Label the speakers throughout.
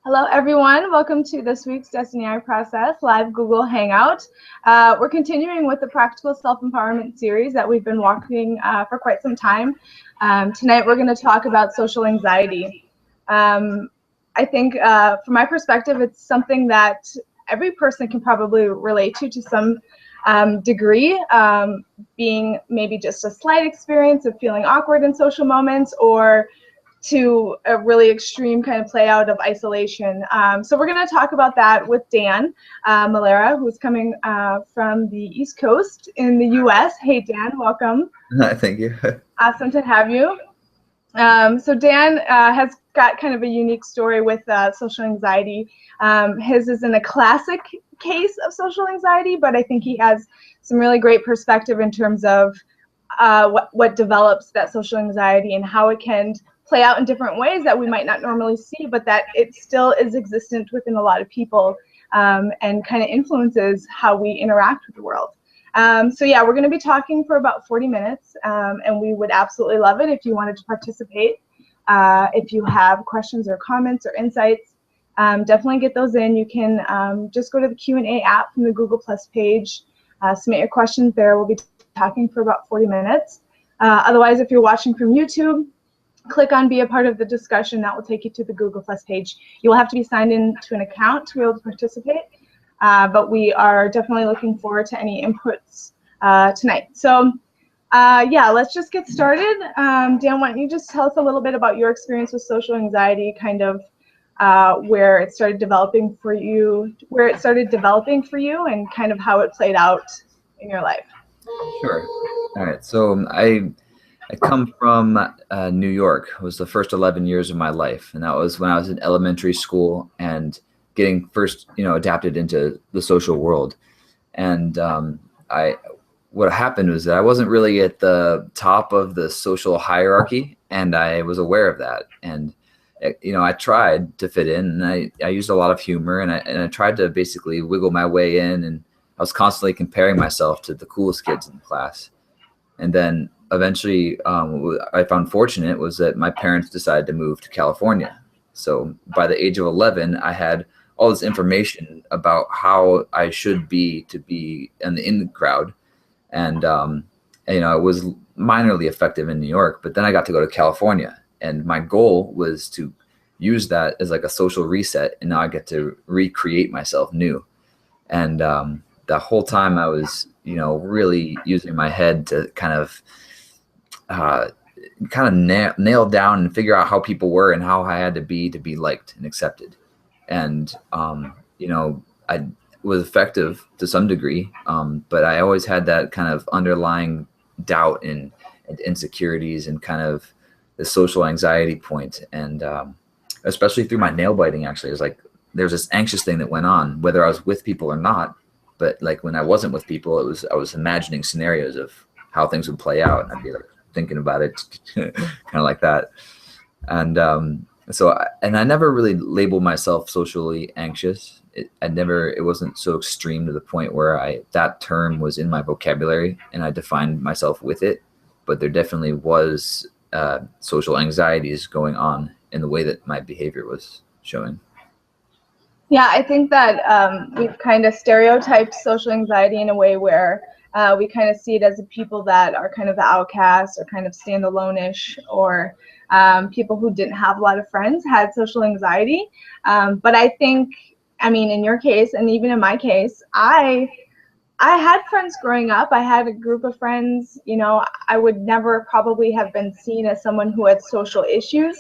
Speaker 1: Hello, everyone. Welcome to this week's Desteni I Process live Google Hangout. We're continuing with the Practical Self-Empowerment series that we've been walking for quite some time. Tonight, we're going to talk about social anxiety. I think, from my perspective, it's something that every person can probably relate to some degree, being maybe just a slight experience of feeling awkward in social moments, or to a really extreme kind of play out of isolation. So we're going to talk about that with Dan Malera, who's coming from the East Coast in the US. Hey, Dan, welcome.
Speaker 2: Thank you.
Speaker 1: Awesome to have you. So Dan has got kind of a unique story with social anxiety. His isn't a classic case of social anxiety, but I think he has some really great perspective in terms of what develops that social anxiety and how it can play out in different ways that we might not normally see, but that it still is existent within a lot of people, and kind of influences how we interact with the world. So yeah, we're going to be talking for about 40 minutes, and we would absolutely love it if you wanted to participate. If you have questions or comments or insights, definitely get those in. You can just go to the Q&A app from the Google Plus page, submit your questions there. We'll be talking for about 40 minutes. Otherwise, if you're watching from YouTube, click on Be a Part of the Discussion. That will take you to the Google Plus page. You will have to be signed in to an account to be able to participate, but we are definitely looking forward to any inputs tonight. So yeah, let's just get started. Dan, why don't you just tell us a little bit about your experience with social anxiety, kind of where it started developing for you, and kind of how it played out in your life.
Speaker 2: Sure. All right. So I come from New York. It was the first 11 years of my life, and that was when I was in elementary school and getting first, adapted into the social world. And what happened was that I wasn't really at the top of the social hierarchy, and I was aware of that. And I tried to fit in, and I used a lot of humor, and I tried to basically wiggle my way in, and I was constantly comparing myself to the coolest kids in the class. And then eventually, I found fortunate was that my parents decided to move to California. So by the age of 11, I had all this information about how I should be to be in the crowd. And, it was minorly effective in New York, but then I got to go to California, and my goal was to use that as like a social reset. And now I get to recreate myself new. And the whole time I was, really using my head to kind of nail down and figure out how people were and how I had to be liked and accepted. And, I was effective to some degree, but I always had that kind of underlying doubt and insecurities and kind of the social anxiety point. And especially through my nail biting, actually, it was like there's this anxious thing that went on, whether I was with people or not. But like when I wasn't with people, I was imagining scenarios of how things would play out, and I'd be like thinking about it kind of like that. And I never really labeled myself socially anxious. It wasn't so extreme to the point where that term was in my vocabulary and I defined myself with it. But there definitely was social anxieties going on in the way that my behavior was showing.
Speaker 1: Yeah, I think that we've kind of stereotyped social anxiety in a way where we kind of see it as the people that are kind of the outcasts or kind of standalone-ish, or people who didn't have a lot of friends had social anxiety. But I think, in your case, and even in my case, I had friends growing up. I had a group of friends. I would never probably have been seen as someone who had social issues.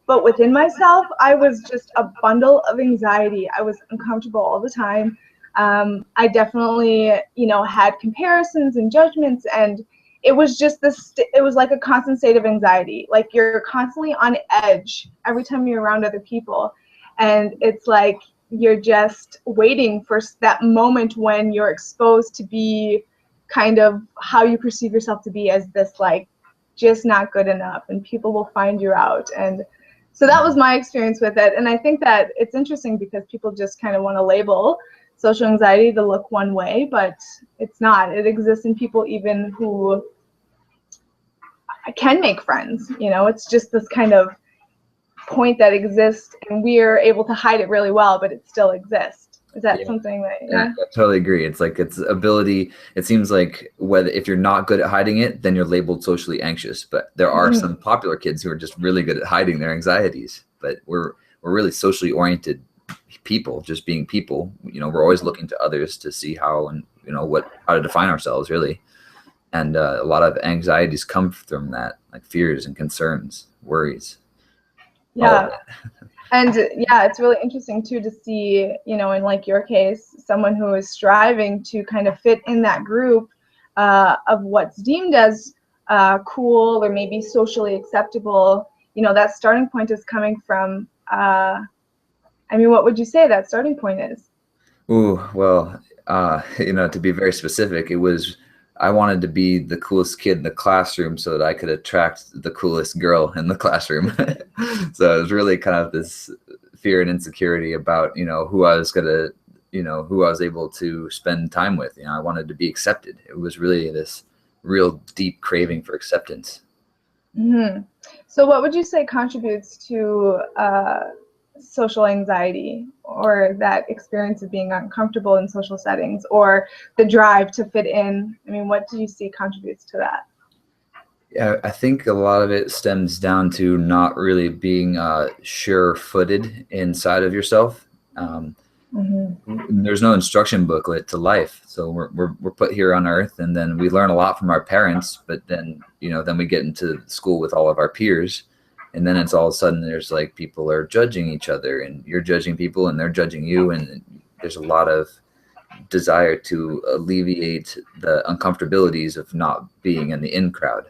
Speaker 1: But within myself, I was just a bundle of anxiety. I was uncomfortable all the time. I definitely, had comparisons and judgments, and it was just it was like a constant state of anxiety. Like you're constantly on edge every time you're around other people. And it's like you're just waiting for that moment when you're exposed to be kind of how you perceive yourself to be, as this like just not good enough, and people will find you out. And so that was my experience with it. And I think that it's interesting because people just kind of want to label social anxiety to look one way, but it's not. It exists in people even who can make friends. It's just this kind of point that exists, and we're able to hide it really well, but it still exists. Is that something that,
Speaker 2: I totally agree. It's like its ability. It seems like if you're not good at hiding it, then you're labeled socially anxious. But there are some popular kids who are just really good at hiding their anxieties. But we're really socially oriented people, just being people. We're always looking to others to see how and how to define ourselves, really. And a lot of anxieties come from that, like fears and concerns, worries.
Speaker 1: Yeah. And it's really interesting too to see, in like your case, someone who is striving to kind of fit in that group of what's deemed as cool or maybe socially acceptable. That starting point is coming from, what would you say that starting point is?
Speaker 2: Ooh, well, to be very specific, I wanted to be the coolest kid in the classroom so that I could attract the coolest girl in the classroom. So it was really kind of this fear and insecurity about, who I was who I was able to spend time with. I wanted to be accepted. It was really this real deep craving for acceptance.
Speaker 1: Mm-hmm. So what would you say contributes to social anxiety, or that experience of being uncomfortable in social settings, or the drive to fit in? What do you see contributes to that?
Speaker 2: Yeah, I think a lot of it stems down to not really being sure-footed inside of yourself. There's no instruction booklet to life, so we're put here on Earth, and then we learn a lot from our parents. But then then we get into school with all of our peers. And then it's all of a sudden there's like people are judging each other, and you're judging people and they're judging you. And there's a lot of desire to alleviate the uncomfortabilities of not being in the in crowd.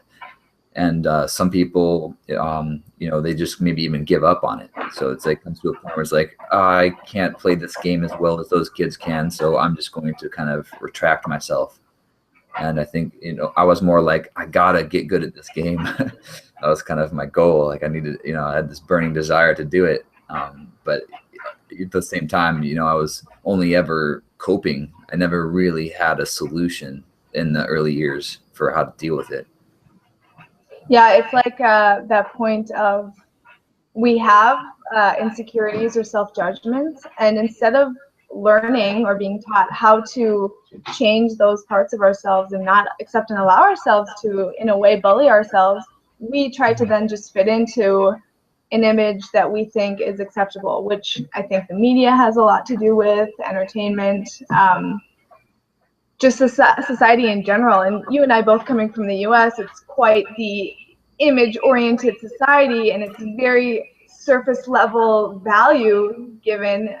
Speaker 2: And some people, they just maybe even give up on it. So it's like comes to a point where it's like, I can't play this game as well as those kids can. So I'm just going to kind of retract myself. And I think, I was more like, I gotta get good at this game. That was kind of my goal. Like I needed, I had this burning desire to do it. But at the same time, I was only ever coping. I never really had a solution in the early years for how to deal with it.
Speaker 1: Yeah, it's like that point of we have insecurities or self-judgments, and instead of learning or being taught how to change those parts of ourselves and not accept and allow ourselves to, in a way, bully ourselves, we try to then just fit into an image that we think is acceptable, which I think the media has a lot to do with, entertainment, just society in general. And you and I both coming from the US, it's quite the image-oriented society, and it's very surface level value given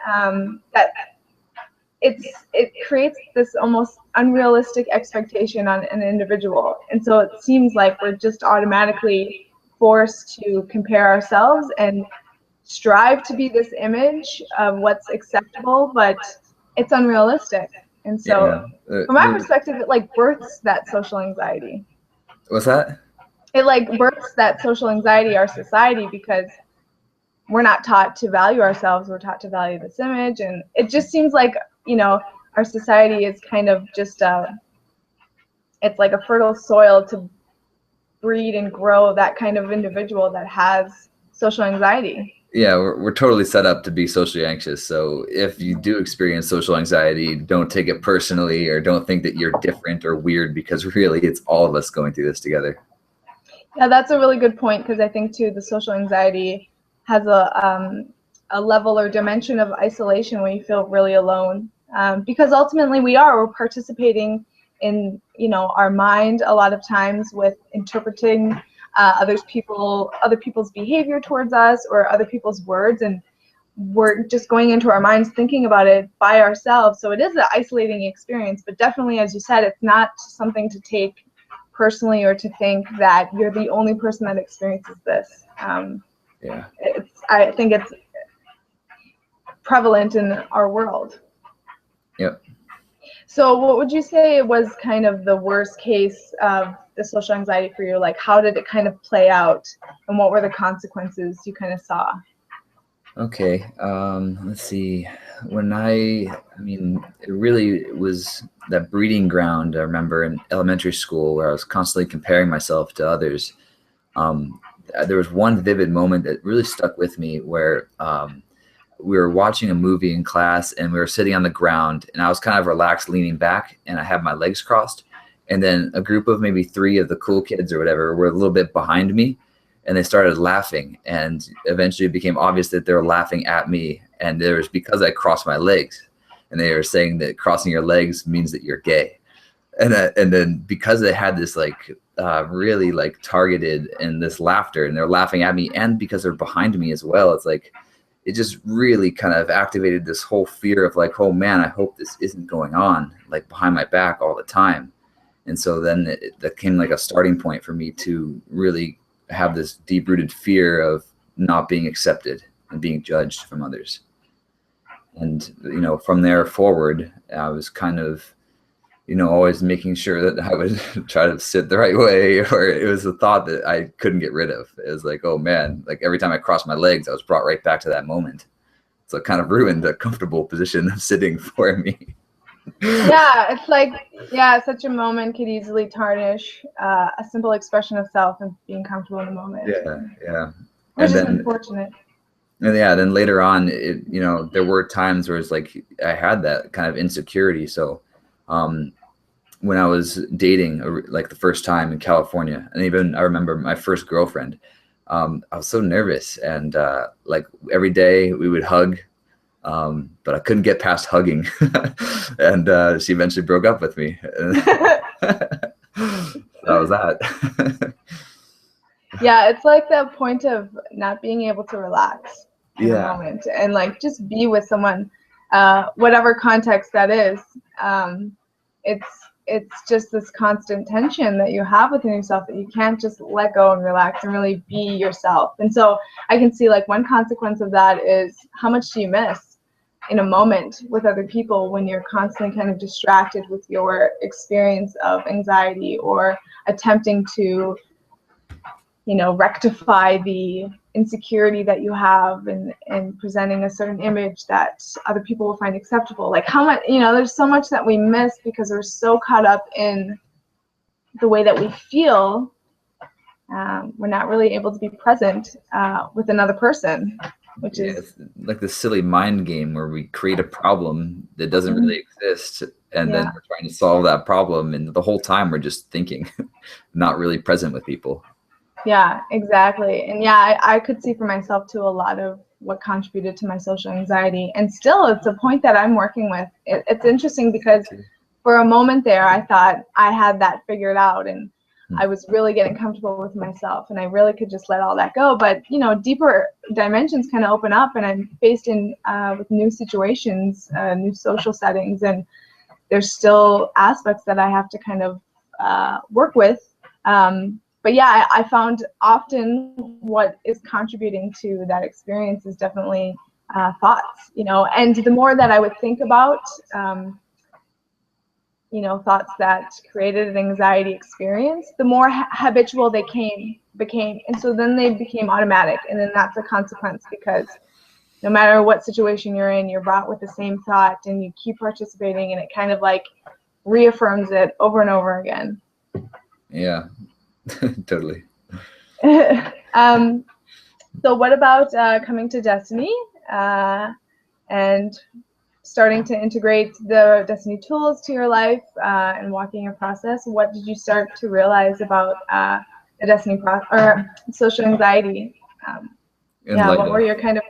Speaker 1: that it creates this almost unrealistic expectation on an individual. And so it seems like we're just automatically forced to compare ourselves and strive to be this image of what's acceptable, but it's unrealistic. And so from my perspective, it like births that social anxiety.
Speaker 2: What's that?
Speaker 1: It like births that social anxiety, our society, because we're not taught to value ourselves. We're taught to value this image. And it just seems like, our society is kind of just it's like a fertile soil to breed and grow that kind of individual that has social anxiety.
Speaker 2: Yeah, we're totally set up to be socially anxious. So if you do experience social anxiety, don't take it personally, or don't think that you're different or weird, because really it's all of us going through this together.
Speaker 1: Yeah, that's a really good point, because I think too the social anxiety has a level or dimension of isolation when you feel really alone, because ultimately we're participating in our mind a lot of times with interpreting other people's behavior towards us, or other people's words, and we're just going into our minds thinking about it by ourselves. So it is an isolating experience, but definitely, as you said, it's not something to take personally or to think that you're the only person that experiences this. I think it's prevalent in our world.
Speaker 2: Yep.
Speaker 1: So what would you say was kind of the worst case of the social anxiety for you? Like, how did it kind of play out, and what were the consequences you kind of saw?
Speaker 2: Okay, let's see. It really was that breeding ground. I remember in elementary school where I was constantly comparing myself to others. there was one vivid moment that really stuck with me where we were watching a movie in class and we were sitting on the ground and I was kind of relaxed, leaning back, and I had my legs crossed. And then a group of maybe 3 of the cool kids or whatever were a little bit behind me, and they started laughing. And eventually it became obvious that they were laughing at me. And it was because I crossed my legs, and they were saying that crossing your legs means that you're gay. And then because they had this like really like targeted and this laughter, and they're laughing at me, and because they're behind me as well, it's like, it just really kind of activated this whole fear of like, oh man, I hope this isn't going on like behind my back all the time. And so then that came like a starting point for me to really have this deep rooted fear of not being accepted and being judged from others. And, you know, from there forward, I was kind of, you know, always making sure that I would try to sit the right way, or it was a thought that I couldn't get rid of. It was like, oh man, like every time I crossed my legs, I was brought right back to that moment. So it kind of ruined the comfortable position of sitting for me.
Speaker 1: Yeah, it's like, yeah, such a moment could easily tarnish a simple expression of self and being comfortable in the moment.
Speaker 2: Yeah.
Speaker 1: Which is unfortunate.
Speaker 2: And yeah, then later on, you know, there were times where it's like I had that kind of insecurity. So when I was dating, like the first time in California, and even I remember my first girlfriend, I was so nervous, and like every day we would hug, but I couldn't get past hugging, and she eventually broke up with me. That was that.
Speaker 1: Yeah, it's like that point of not being able to relax in a moment and like just be with someone, whatever context that is. It's just this constant tension that you have within yourself that you can't just let go and relax and really be yourself. And so I can see like one consequence of that is how much do you miss in a moment with other people when you're constantly kind of distracted with your experience of anxiety or attempting to, you know, rectify the insecurity that you have and presenting a certain image that other people will find acceptable. Like how much, you know, there's so much that we miss because we're so caught up in the way that we feel. We're not really able to be present with another person, which is
Speaker 2: like the silly mind game where we create a problem that doesn't really exist, and then we're trying to solve that problem, and the whole time we're just thinking, not really present with people.
Speaker 1: Yeah, exactly. And yeah, I could see for myself too a lot of what contributed to my social anxiety. And still, it's a point that I'm working with. It's interesting because for a moment there, I thought I had that figured out and I was really getting comfortable with myself and I really could just let all that go. But, you know, deeper dimensions kind of open up and I'm faced in with new situations, new social settings, and there's still aspects that I have to kind of work with. But yeah, I found often what is contributing to that experience is definitely thoughts, you know, and the more that I would think about, you know, thoughts that created an anxiety experience, the more habitual they became. And so then they became automatic. And then that's a consequence because no matter what situation you're in, you're brought with the same thought and you keep participating and it kind of like reaffirms it over and over again.
Speaker 2: Yeah. Totally.
Speaker 1: So what about coming to Desteni and starting to integrate the Desteni tools to your life and walking your process? What did you start to realize about the Desteni or social anxiety? What were your kind of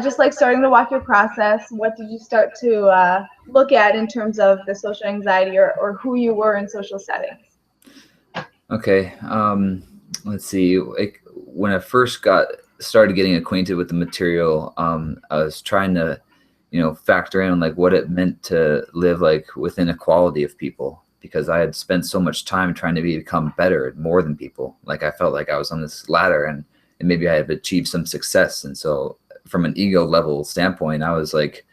Speaker 1: just like starting to walk your process? What did you start to look at in terms of the social anxiety or who you were in social settings?
Speaker 2: Okay, let's see. Like when I first started getting acquainted with the material, I was trying to, you know, factor in like what it meant to live like within equality of people, because I had spent so much time trying to become better, more than people. Like I felt like I was on this ladder and maybe I had achieved some success, and so from an ego level standpoint, I was like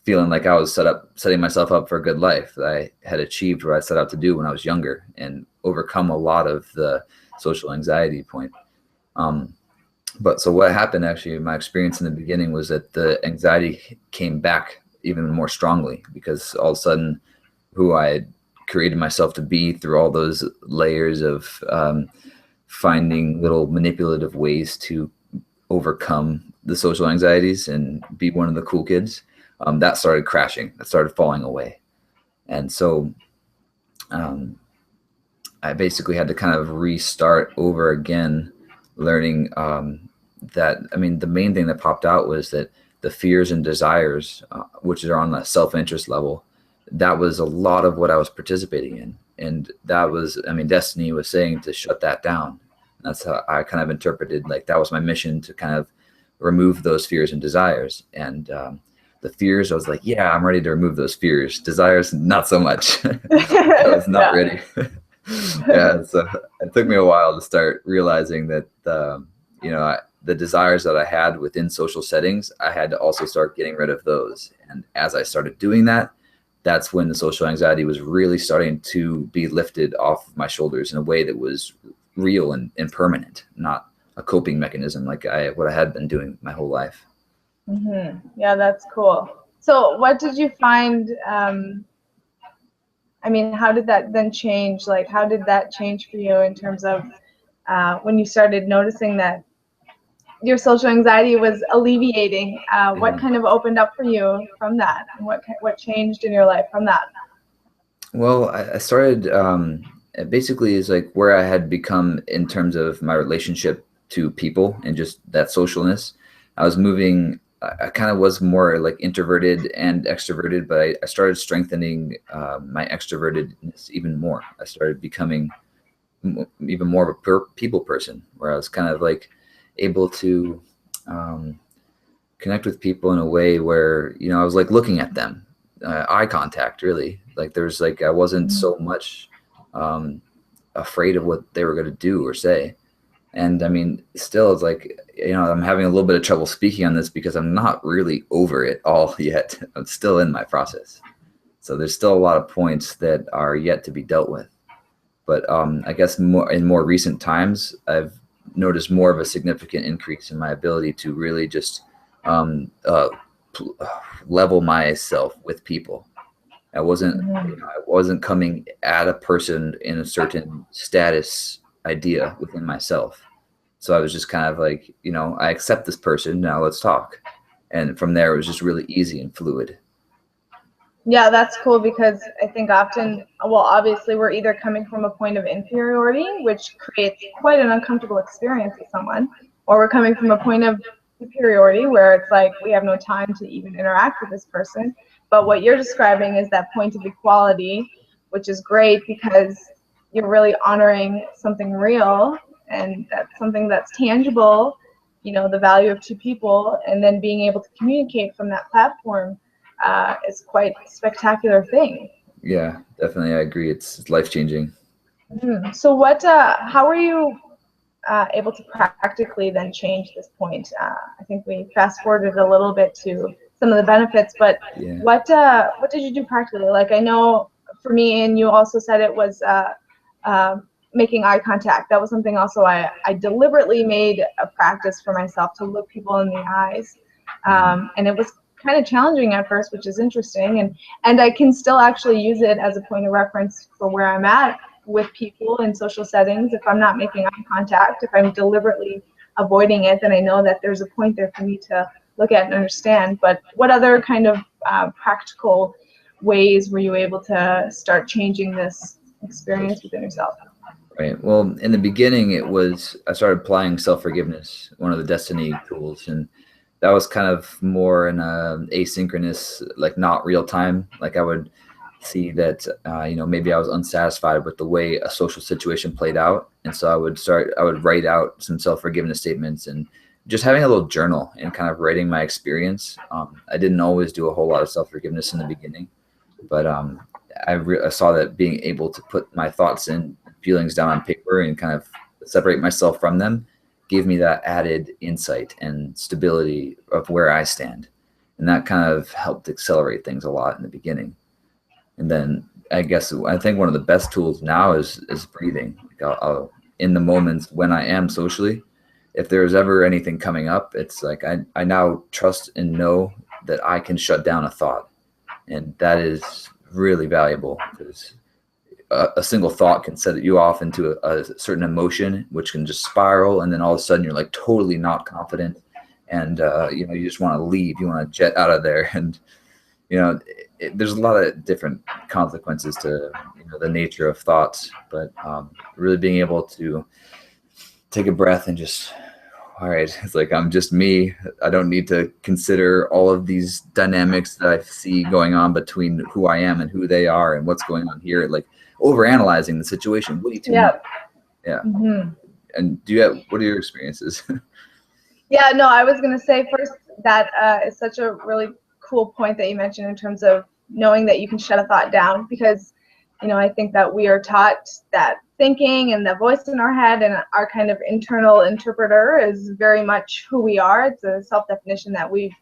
Speaker 2: feeling like I was setting myself up for a good life, that I had achieved what I set out to do when I was younger and overcome a lot of the social anxiety point. But so what happened actually, my experience in the beginning was that the anxiety came back even more strongly because all of a sudden who I had created myself to be through all those layers of finding little manipulative ways to overcome the social anxieties and be one of the cool kids, that started crashing. That started falling away. And so I basically had to kind of restart over again, learning that, I mean, the main thing that popped out was that the fears and desires, which are on the self-interest level, that was a lot of what I was participating in. And that was, I mean, Destiny was saying to shut that down. That's how I kind of interpreted, like, that was my mission, to kind of remove those fears and desires. And the fears, I was like, yeah, I'm ready to remove those fears. Desires, not so much. I was not ready. Yeah, so it took me a while to start realizing that, the desires that I had within social settings, I had to also start getting rid of those. And as I started doing that, that's when the social anxiety was really starting to be lifted off of my shoulders in a way that was real and permanent, not a coping mechanism like what I had been doing my whole life.
Speaker 1: Mm-hmm. Yeah, that's cool. So what did you find, I mean, how did that then change? Like, how did that change for you in terms of when you started noticing that your social anxiety was alleviating? What kind of opened up for you from that? And what changed in your life from that?
Speaker 2: Well, I started, it basically is like where I had become in terms of my relationship to people and just that socialness. I was moving, I kind of was more like introverted and extroverted, but I started strengthening my extrovertedness even more. I started becoming even more of a people person, where I was kind of like able to connect with people in a way where, I was like looking at them, eye contact, really. Like there's like, I wasn't so much afraid of what they were going to do or say. And I mean, still, it's like, I'm having a little bit of trouble speaking on this because I'm not really over it all yet. I'm still in my process. So there's still a lot of points that are yet to be dealt with. But I guess in more recent times, I've noticed more of a significant increase in my ability to really just level myself with people. I wasn't coming at a person in a certain status idea within myself. So I was just kind of like, I accept this person, now let's talk. And from there, it was just really easy and fluid.
Speaker 1: Yeah, that's cool, because I think often, well, obviously we're either coming from a point of inferiority, which creates quite an uncomfortable experience with someone, or we're coming from a point of superiority where it's like we have no time to even interact with this person. But what you're describing is that point of equality, which is great because you're really honoring something real, and that's something that's tangible, the value of two people, and then being able to communicate from that platform is quite a spectacular thing.
Speaker 2: Yeah, definitely. I agree. It's life-changing.
Speaker 1: Mm-hmm. So how were you able to practically then change this point? I think we fast forwarded a little bit to some of the benefits, but yeah. What did you do practically? Like, I know for me, and you also said it was making eye contact. That was something also I deliberately made a practice for myself, to look people in the eyes. And it was kind of challenging at first, which is interesting. And I can still actually use it as a point of reference for where I'm at with people in social settings. If I'm not making eye contact, if I'm deliberately avoiding it, then I know that there's a point there for me to look at and understand. But what other kind of practical ways were you able to start changing this experience within yourself?
Speaker 2: Right. Well, in the beginning, I started applying self-forgiveness, one of the Destiny tools, and that was kind of more in a asynchronous, like not real time. Like I would see that, maybe I was unsatisfied with the way a social situation played out. And so I would write out some self-forgiveness statements and just having a little journal and kind of writing my experience. I didn't always do a whole lot of self-forgiveness in the beginning, but I saw that being able to put my thoughts and feelings down on paper and kind of separate myself from them gave me that added insight and stability of where I stand. And that kind of helped accelerate things a lot in the beginning. And then I think one of the best tools now is breathing. Like I'll, in the moments when I am socially, if there's ever anything coming up, it's like I now trust and know that I can shut down a thought. And that is really valuable, because a single thought can set you off into a certain emotion, which can just spiral. And then all of a sudden you're like totally not confident. And, you just want to leave, you want to jet out of there. And, there's a lot of different consequences to, the nature of thoughts, but really being able to take a breath and just, all right, it's like, I'm just me. I don't need to consider all of these dynamics that I see going on between who I am and who they are and what's going on here. Like overanalyzing the situation way too much. Yeah. Mm-hmm. And what are your experiences?
Speaker 1: Yeah, no, I was going to say first that is such a really cool point that you mentioned in terms of knowing that you can shut a thought down, because I think that we are taught that thinking and the voice in our head and our kind of internal interpreter is very much who we are. It's a self-definition that we've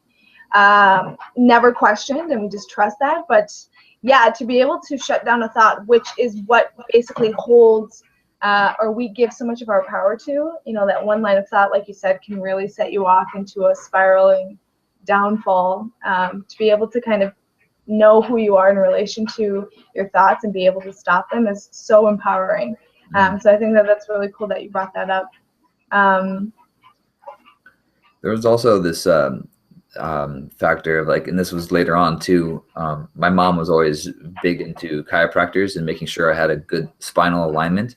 Speaker 1: never questioned, and we just trust that. But yeah, to be able to shut down a thought, which is what basically holds or we give so much of our power to, that one line of thought, like you said, can really set you off into a spiraling downfall. To be able to kind of know who you are in relation to your thoughts and be able to stop them is so empowering. So I think that's really cool that you brought that up.
Speaker 2: There was also this factor of like, and this was later on too, my mom was always big into chiropractors and making sure I had a good spinal alignment.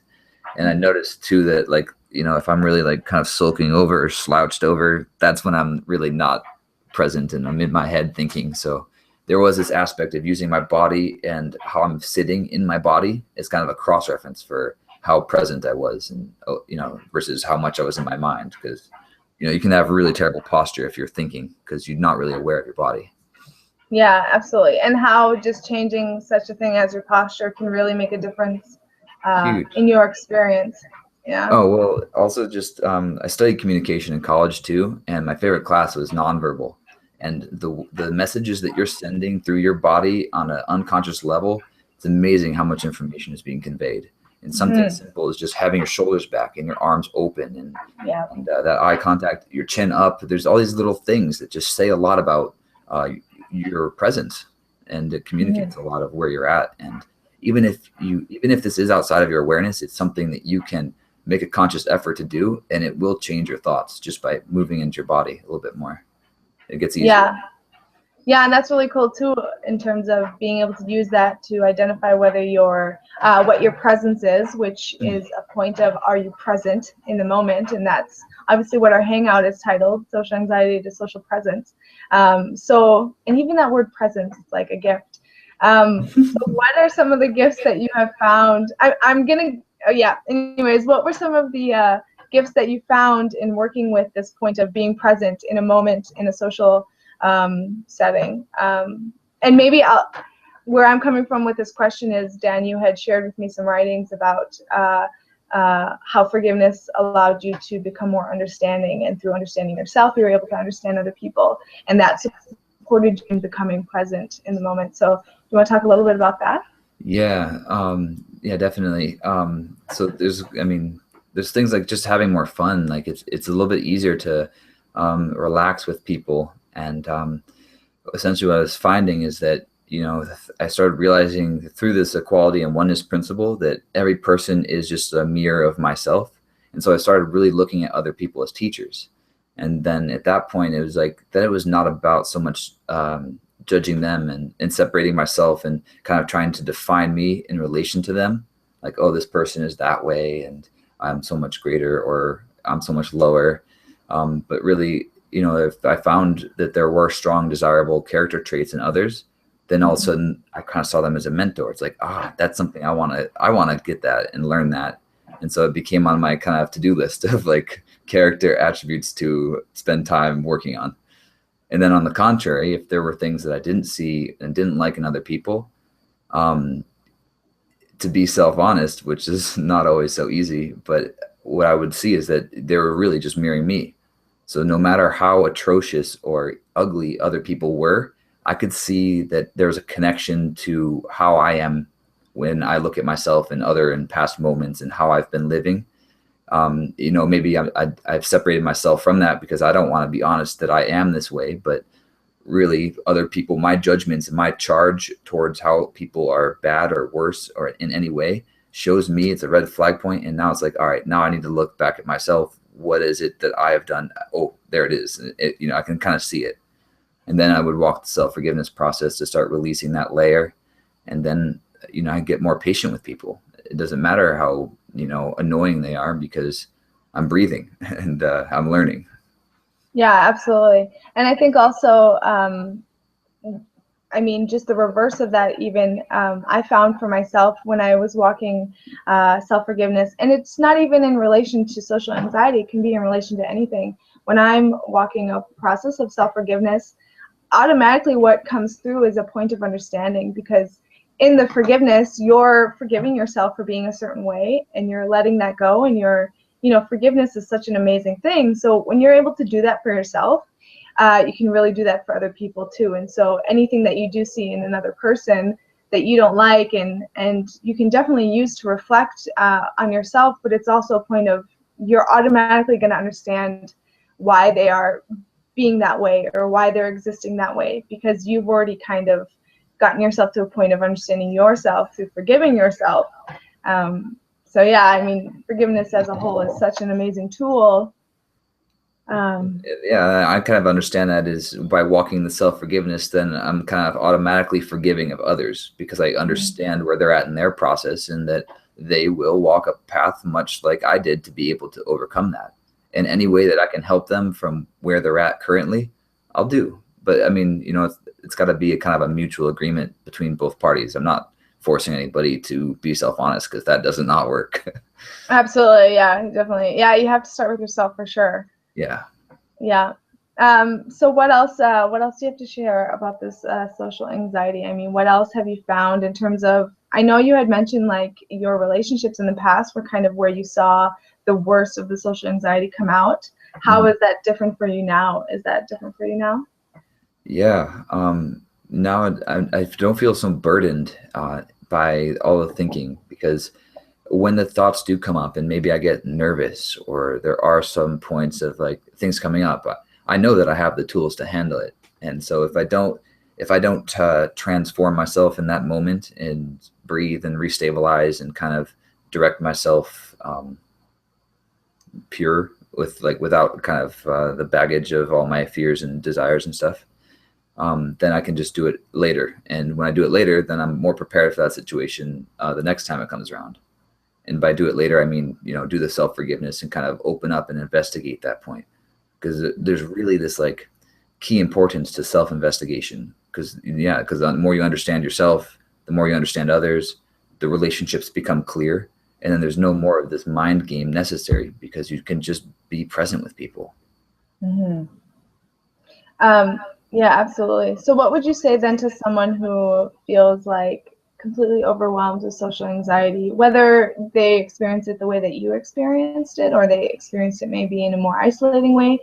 Speaker 2: And I noticed too that like, if I'm really like kind of sulking over or slouched over, that's when I'm really not present and I'm in my head thinking. So there was this aspect of using my body and how I'm sitting in my body as kind of a cross reference for how present I was, and versus how much I was in my mind, because you can have really terrible posture if you're thinking because you're not really aware of your body.
Speaker 1: Yeah, absolutely. And how just changing such a thing as your posture can really make a difference in your experience. Yeah.
Speaker 2: Oh, well, also just I studied communication in college too, and my favorite class was nonverbal. And the messages that you're sending through your body on an unconscious level, it's amazing how much information is being conveyed. And something as simple as just having your shoulders back and your arms open and that eye contact, your chin up. There's all these little things that just say a lot about your presence, and it communicates a lot of where you're at. And even if this is outside of your awareness, it's something that you can make a conscious effort to do, and it will change your thoughts just by moving into your body a little bit more. It gets easier.
Speaker 1: Yeah, and that's really cool too, in terms of being able to use that to identify whether what your presence is, which is a point of, are you present in the moment? And that's obviously what our hangout is titled, Social Anxiety to Social Presence. And even that word presence is like a gift. So what are some of the gifts that you have found? Anyways, what were some of the gifts that you found in working with this point of being present in a moment in a social setting? And maybe where I'm coming from with this question is, Dan, you had shared with me some writings about how forgiveness allowed you to become more understanding, and through understanding yourself, you were able to understand other people, and that supported you in becoming present in the moment. So do you want to talk a little bit about that?
Speaker 2: Yeah, definitely. So there's things like just having more fun. Like it's a little bit easier to relax with people. And essentially what I was finding is that, I started realizing through this equality and oneness principle that every person is just a mirror of myself. And so I started really looking at other people as teachers. And then at that point, it was like that it was not about so much judging them and separating myself and kind of trying to define me in relation to them. Like, oh, this person is that way and I'm so much greater or I'm so much lower. But really, if I found that there were strong, desirable character traits in others, then all of a sudden I kind of saw them as a mentor. It's like, that's something I want to get that and learn that. And so it became on my kind of to-do list of like character attributes to spend time working on. And then on the contrary, if there were things that I didn't see and didn't like in other people, to be self-honest, which is not always so easy, but what I would see is that they were really just mirroring me. So no matter how atrocious or ugly other people were, I could see that there's a connection to how I am when I look at myself and other and past moments and how I've been living. Maybe I've separated myself from that because I don't want to be honest that I am this way, but really other people, my judgments and my charge towards how people are bad or worse or in any way shows me it's a red flag point. And now it's like, all right, now I need to look back at myself. What is it that I have done? Oh, there it is. I can kind of see it. And then I would walk the self-forgiveness process to start releasing that layer. And then, I get more patient with people. It doesn't matter how, annoying they are, because I'm breathing and I'm learning.
Speaker 1: Yeah, absolutely. And I think also, just the reverse of that even, I found for myself when I was walking self-forgiveness, and it's not even in relation to social anxiety, it can be in relation to anything. When I'm walking a process of self-forgiveness, automatically what comes through is a point of understanding, because in the forgiveness, you're forgiving yourself for being a certain way, and you're letting that go, and forgiveness is such an amazing thing. So when you're able to do that for yourself, you can really do that for other people too. And so anything that you do see in another person that you don't like, and you can definitely use to reflect on yourself, but it's also a point of, you're automatically going to understand why they are being that way or why they're existing that way, because you've already kind of gotten yourself to a point of understanding yourself through forgiving yourself. So yeah, forgiveness as a whole is such an amazing tool.
Speaker 2: Yeah, I kind of understand that is by walking the self-forgiveness, then I'm kind of automatically forgiving of others, because I understand where they're at in their process, and that they will walk a path much like I did to be able to overcome that. In any way that I can help them from where they're at currently, I'll do. But it's got to be a kind of a mutual agreement between both parties. I'm not forcing anybody to be self-honest, because that does not work.
Speaker 1: Absolutely. Yeah, definitely. Yeah, you have to start with yourself for sure.
Speaker 2: Yeah.
Speaker 1: Yeah. So what else do you have to share about this social anxiety? What else have you found in terms of, I know you had mentioned like your relationships in the past were kind of where you saw the worst of the social anxiety come out. How is that different for you now? Is that different for you now?
Speaker 2: Yeah. Now I don't feel so burdened by all the thinking, because when the thoughts do come up and maybe I get nervous, or there are some points of like things coming up, I know that I have the tools to handle it. And so if I don't transform myself in that moment and breathe and restabilize and kind of direct myself pure without kind of the baggage of all my fears and desires and stuff, then I can just do it later. And when I do it later, then I'm more prepared for that situation the next time it comes around. And by do it later, I mean, do the self-forgiveness and kind of open up and investigate that point. Because there's really this like key importance to self-investigation. Because the more you understand yourself, the more you understand others, the relationships become clear. And then there's no more of this mind game necessary, because you can just be present with people.
Speaker 1: Mm-hmm. Yeah, absolutely. So what would you say then to someone who feels like completely overwhelmed with social anxiety, whether they experience it the way that you experienced it, or they experienced it maybe in a more isolating way?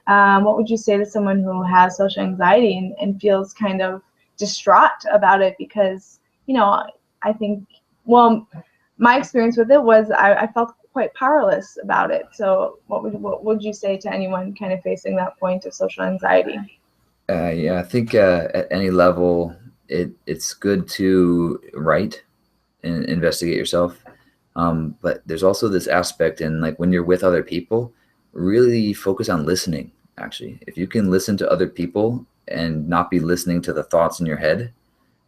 Speaker 1: What would you say to someone who has social anxiety and feels kind of distraught about it? Because, I think, well, my experience with it was I felt quite powerless about it. So what would you say to anyone kind of facing that point of social anxiety?
Speaker 2: I think at any level, it's good to write and investigate yourself. But there's also this aspect in like when you're with other people, really focus on listening. Actually, if you can listen to other people and not be listening to the thoughts in your head,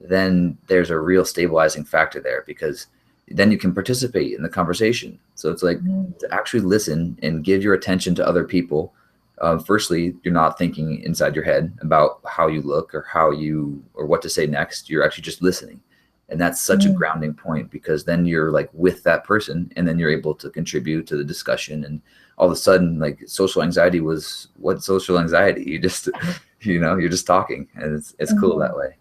Speaker 2: then there's a real stabilizing factor there, because then you can participate in the conversation. So it's like to actually listen and give your attention to other people. Firstly, you're not thinking inside your head about how you look or or what to say next. You're actually just listening. And that's such a grounding point, because then you're like with that person, and then you're able to contribute to the discussion. And all of a sudden, like social anxiety was what social anxiety? You just, you're just talking, and it's cool that way.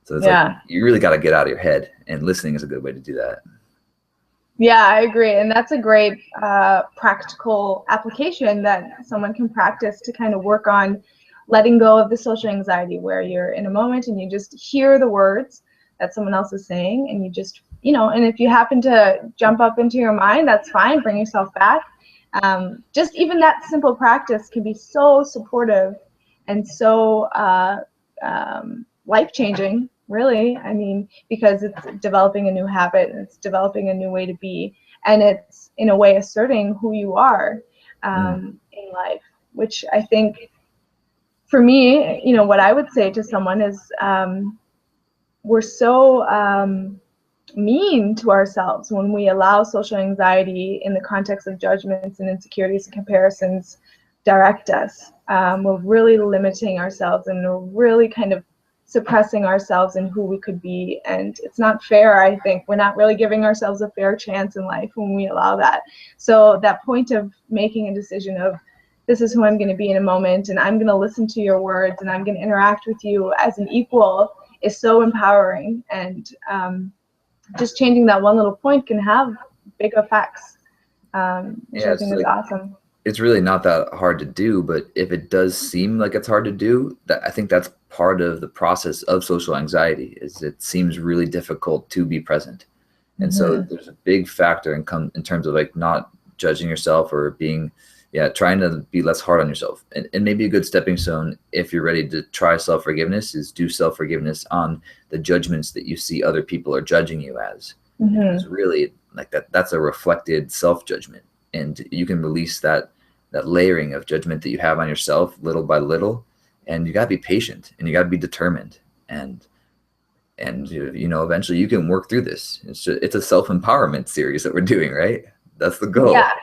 Speaker 2: So it's like, you really got to get out of your head, and listening is a good way to do that.
Speaker 1: Yeah, I agree. And that's a great practical application that someone can practice to kind of work on letting go of the social anxiety, where you're in a moment and you just hear the words that someone else is saying, and you just, and if you happen to jump up into your mind, that's fine. Bring yourself back. Just even that simple practice can be so supportive and so life-changing, really. I mean, because it's developing a new habit, and it's developing a new way to be, and it's in a way asserting who you are in life, which I think for me, you know, what I would say to someone is we're so mean to ourselves when we allow social anxiety in the context of judgments and insecurities and comparisons direct us. We're really limiting ourselves, and we're really kind of suppressing ourselves and who we could be. And it's not fair, I think. We're not really giving ourselves a fair chance in life when we allow that. So that point of making a decision of, this is who I'm going to be in a moment, and I'm going to listen to your words, and I'm going to interact with you as an equal, is so empowering. And just changing that one little point can have big effects, which I think is awesome.
Speaker 2: It's really not that hard to do, but if it does seem like it's hard to do, I think that's part of the process of social anxiety, is it seems really difficult to be present. And so there's a big factor in terms of like not judging yourself or being, trying to be less hard on yourself. And maybe a good stepping stone, if you're ready to try self-forgiveness, is do self-forgiveness on the judgments that you see other people are judging you as. It's really like that's a reflected self-judgment. And you can release that layering of judgment that you have on yourself little by little. And you got to be patient, and you got to be determined. And you know, eventually you can work through this. It's a self-empowerment series that we're doing, right? That's the goal.
Speaker 1: Yeah.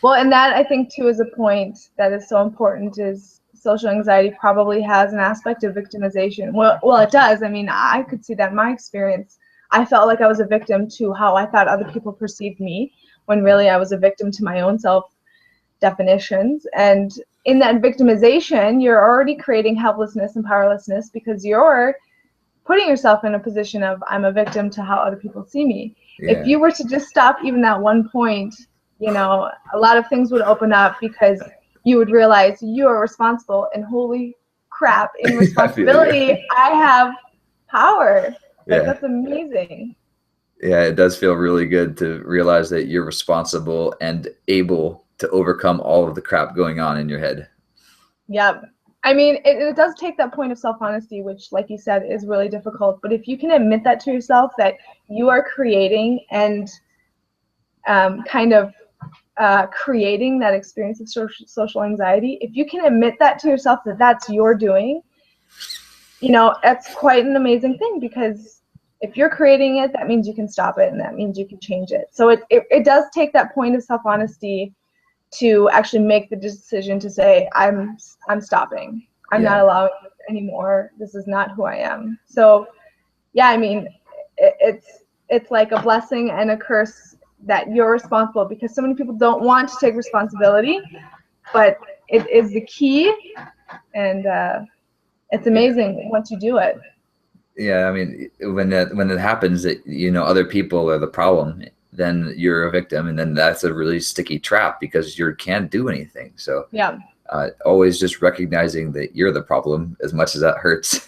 Speaker 1: Well, and that I think too is a point that is so important, is social anxiety probably has an aspect of victimization. Well, it does. I mean, I could see that in my experience. I felt like I was a victim to how I thought other people perceived me, when really I was a victim to my own self definitions. And in that victimization, you're already creating helplessness and powerlessness, because you're putting yourself in a position of, I'm a victim to how other people see me. Yeah. If you were to just stop even at one point, you know, a lot of things would open up, because you would realize you are responsible, and holy crap, in responsibility, I have power. Like, that's amazing.
Speaker 2: Yeah, it does feel really good to realize that you're responsible and able to overcome all of the crap going on in your head.
Speaker 1: Yep. I mean, it does take that point of self-honesty, which, like you said, is really difficult. But if you can admit that to yourself, that you are creating and creating that experience of social anxiety, if you can admit that to yourself, that that's your doing, you know, that's quite an amazing thing, because if you're creating it, that means you can stop it, and that means you can change it. So it does take that point of self-honesty to actually make the decision to say, I'm stopping. I'm not allowing this anymore. This is not who I am. So yeah, I mean, it's like a blessing and a curse that you're responsible, because so many people don't want to take responsibility, but it is the key, and it's amazing once you do it.
Speaker 2: Yeah, I mean, when it happens that, you know, other people are the problem, then you're a victim, and then that's a really sticky trap, because you can't do anything. So
Speaker 1: yeah,
Speaker 2: always just recognizing that you're the problem, as much as that hurts.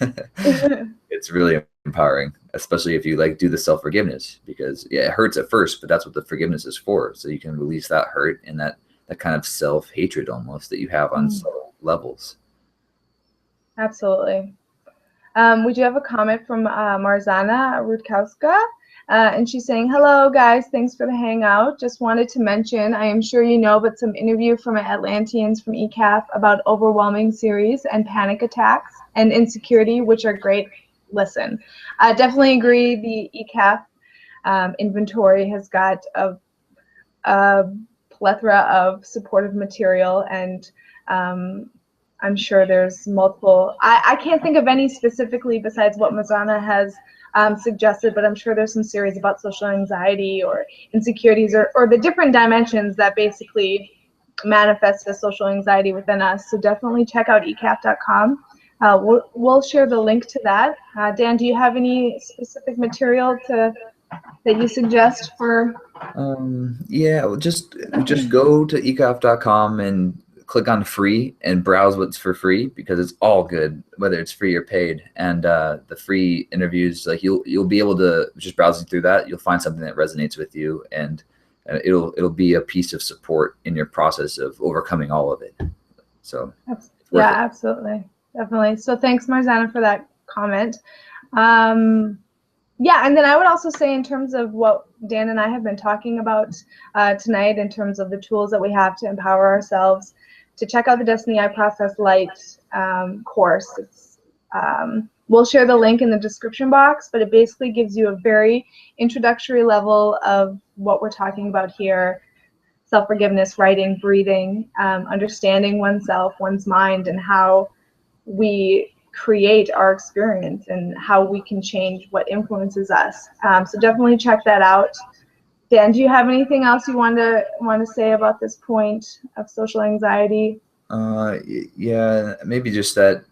Speaker 2: It's really empowering, especially if you like do the self-forgiveness, because it hurts at first, but that's what the forgiveness is for. So you can release that hurt and that kind of self-hatred almost that you have on subtle levels.
Speaker 1: Absolutely. We do have a comment from Marzana Rutkowska, and she's saying, hello guys, thanks for the hangout. Just wanted to mention, I am sure you know, but some interview from Atlanteans from ECAF about overwhelming series and panic attacks and insecurity, which are great. Listen, I definitely agree. The ECAF inventory has got a plethora of supportive material, and I'm sure there's multiple. I can't think of any specifically besides what Mazana has suggested, but I'm sure there's some series about social anxiety or insecurities, or the different dimensions that basically manifest as social anxiety within us. So definitely check out ecaf.com. We'll share the link to that. Dan, do you have any specific material that you suggest for?
Speaker 2: Yeah, just go to ecaf.com and click on free and browse what's for free, because it's all good, whether it's free or paid. And the free interviews, like you'll be able to, just browsing through that, you'll find something that resonates with you, and it'll be a piece of support in your process of overcoming all of it. So
Speaker 1: yeah, absolutely, definitely. So thanks, Marzana, for that comment. Yeah, and then I would also say, in terms of what Dan and I have been talking about tonight, in terms of the tools that we have to empower ourselves, to check out the Desteni I Process Lite course. It's, we'll share the link in the description box, but it basically gives you a very introductory level of what we're talking about here: self-forgiveness, writing, breathing, understanding oneself, one's mind, and how we create our experience and how we can change what influences us. So definitely check that out. Dan, do you have anything else you want to say about this point of social anxiety?
Speaker 2: Yeah, maybe just that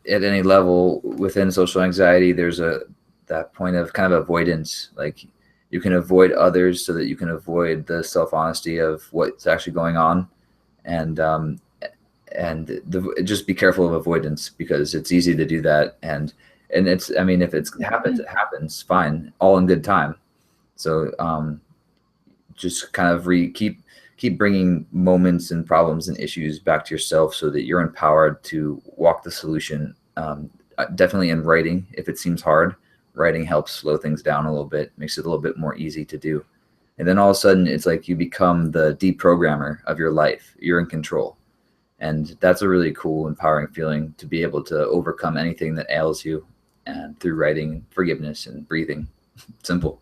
Speaker 2: at any level within social anxiety, there's that point of kind of avoidance. Like, you can avoid others so that you can avoid the self-honesty of what's actually going on, and just be careful of avoidance, because it's easy to do that, and it's, I mean, if it happens, fine, all in good time. So just kind of keep bringing moments and problems and issues back to yourself so that you're empowered to walk the solution. Definitely in writing, if it seems hard, writing helps slow things down a little bit, makes it a little bit more easy to do. And then all of a sudden, it's like you become the deprogrammer of your life. You're in control. And that's a really cool, empowering feeling, to be able to overcome anything that ails you, and through writing, forgiveness, and breathing. Simple.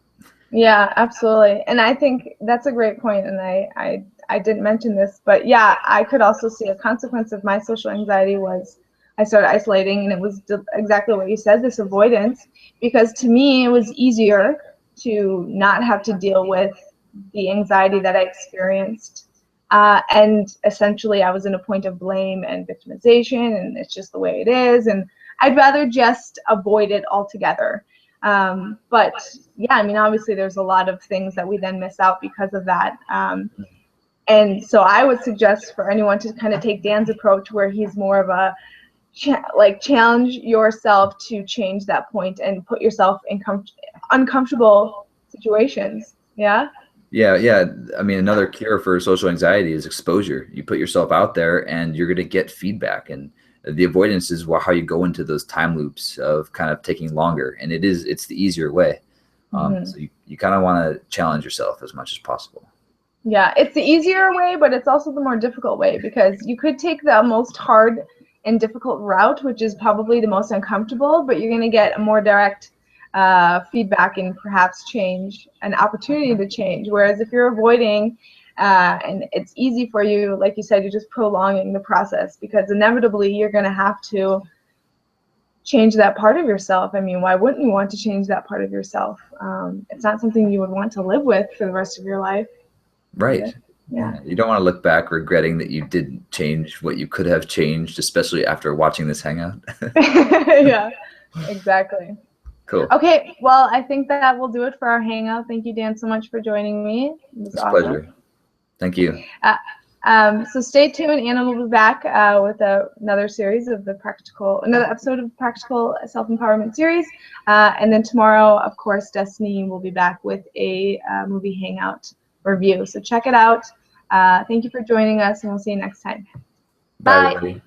Speaker 1: Yeah, absolutely. And I think that's a great point. And I didn't mention this, but yeah, I could also see a consequence of my social anxiety was I started isolating, and it was exactly what you said, this avoidance, because to me it was easier to not have to deal with the anxiety that I experienced. And essentially I was in a point of blame and victimization, and it's just the way it is, and I'd rather just avoid it altogether. But yeah, I mean, obviously there's a lot of things that we then miss out because of that. And so I would suggest for anyone to kind of take Dan's approach, where he's more of a challenge yourself to change that point and put yourself in uncomfortable situations. Yeah.
Speaker 2: Yeah. I mean, another cure for social anxiety is exposure. You put yourself out there, and you're going to get feedback. And the avoidance is how you go into those time loops of kind of taking longer. And it's the easier way. So you kind of want to challenge yourself as much as possible.
Speaker 1: Yeah, it's the easier way, but it's also the more difficult way, because you could take the most hard and difficult route, which is probably the most uncomfortable, but you're going to get a more direct feedback and perhaps change, an opportunity to change. Whereas if you're avoiding and it's easy for you, like you said, you're just prolonging the process, because inevitably you're going to have to change that part of yourself. I mean, why wouldn't you want to change that part of yourself? It's not something you would want to live with for the rest of your life.
Speaker 2: Right.
Speaker 1: Yeah.
Speaker 2: You don't want to look back regretting that you didn't change what you could have changed, especially after watching this hangout.
Speaker 1: Yeah, exactly.
Speaker 2: Cool.
Speaker 1: Okay, well, I think that will do it for our hangout. Thank you, Dan, so much for joining me.
Speaker 2: It's a pleasure. Thank you.
Speaker 1: So stay tuned. Anna will be back with another episode of the Practical Self-Empowerment series. And then tomorrow, of course, Desteni will be back with a movie hangout review. So check it out. Thank you for joining us, and we'll see you next time.
Speaker 2: Bye, everybody.